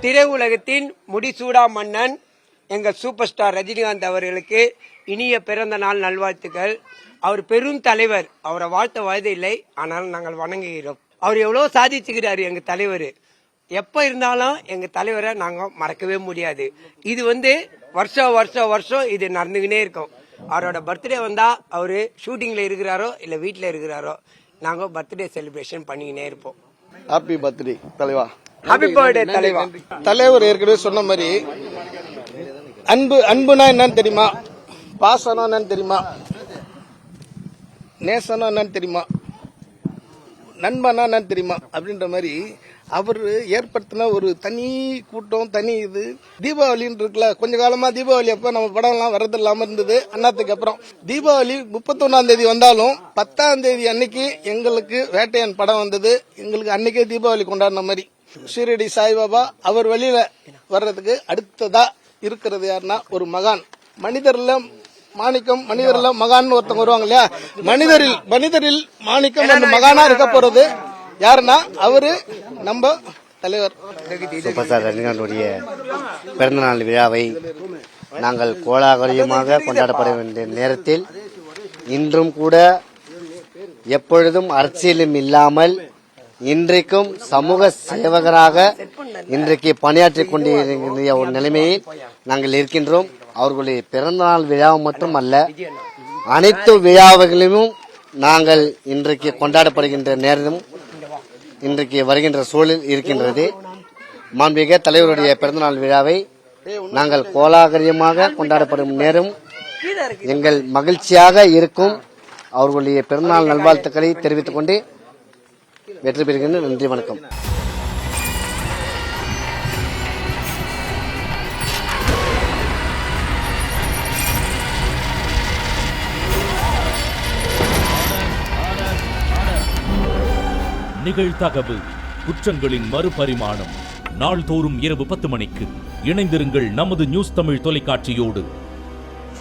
திரையுலகத்தின் முடிசூடா மன்னன் எங்கள் super star Rajinikanth அவர்களுக்கு இனிய பிறந்த நாள் நல்வாழ்த்துக்கள். அவர் பெரும் தலைவர், அவரை வாழ்த்த வயது இல்லை, ஆனால் நாங்கள் வணங்குகிறோம். அவர் எவ்வளவு சாதிச்சுக்கிறாரு எங்க தலைவர். எப்ப இருந்தாலும் எங்க தலைவரை நாங்க மறக்கவே முடியாது. இது வருஷம் வருஷம் வருஷம் இது நடந்துகினே இருக்கும். அவரோட பர்த்டே வந்தா அவரு ஷூட்டிங்ல இருக்கிறாரோ இல்ல வீட்டுல இருக்கிறாரோ நாங்க பர்த்டே செலிப்ரேஷன் பண்ணிக்கினே இருப்போம். ஹாப்பி பர்த்டே தலைவா. ஹாப்பி பர்த்டே தலைவா. தலைவர் ஏற்கனவே சொன்ன மாதிரி அன்புனா என்னன்னு தெரியுமா, பாசனம் என்னன்னு தெரியுமா, நேசனம் என்னன்னு தெரியுமா, நண்பனா என்னன்னு தெரியுமா அப்படின்ற மாதிரி அவர் ஏற்படுத்தின ஒரு தனி கூட்டம், தனி இது. தீபாவளின்னு இருக்குல்ல, கொஞ்ச காலமா தீபாவளி அப்ப நம்ம படம் எல்லாம் வர்றது இல்லாம இருந்தது. அண்ணாத்துக்கு அப்புறம் தீபாவளி 31ஆம் தேதி வந்தாலும் 10ஆம் தேதி அன்னைக்கு எங்களுக்கு வேட்டையன் படம் வந்தது. எங்களுக்கு அன்னைக்கே தீபாவளி கொண்டாடின மாதிரி. ஷீரடி சாய்பாபா அவர் வழியில வர்றதுக்கு அடுத்ததா இருக்கிறது யாருன்னா ஒரு மகான். மனிதர்ல மாணிக்கம், மனிதர்ல மகான் ஒருத்தவங்க வருவாங்க இல்லையா, மனிதரில் மாணிக்கம் அந்த மகானா இருக்க போறது யாருன்னா அவரு நம்ம தலைவர் சூப்பர் ஸ்டார் ரஜினிகாந்துடைய பிறந்தநாள் விழாவை நாங்கள் கோலாகலமாக கொண்டாடப்பட வேண்டிய நேரத்தில் இன்றும் கூட எப்பொழுதும் அரசியலும் இல்லாமல் இன்றைக்கும் சமூக சேவகராக இன்றைக்கு பணியாற்றிக் கொண்டிருக்கிற ஒரு நிலைமையில் நாங்கள் இருக்கின்றோம். அவர்களுடைய பிறந்தநாள் விழா மட்டும் அல்ல, அனைத்து விழாவுகளிலும் நாங்கள் இன்றைக்கு கொண்டாடப்படுகின்ற நேரம் இன்றைக்கு வருகின்ற சூழல் இருக்கின்றது. மாண்புமிகு தலைவருடைய பிறந்தநாள் விழாவை நாங்கள் கோலாகலமாக கொண்டாடப்படும் நேரம் எங்கள் மகிழ்ச்சியாக இருக்கும். அவர்களுடைய பிறந்தநாள் நல்வாழ்த்துக்களை தெரிவித்துக் கொண்டு வெற்றி பெறுகின்ற நன்றி, வணக்கம். நிகழ்தகவு குற்றங்களின் மறுபரிமாணம் நாள்தோறும் இரவு 10 மணிக்கு இணைந்திருங்கள் நமது நியூஸ் தமிழ் தொலைக்காட்சியோடு.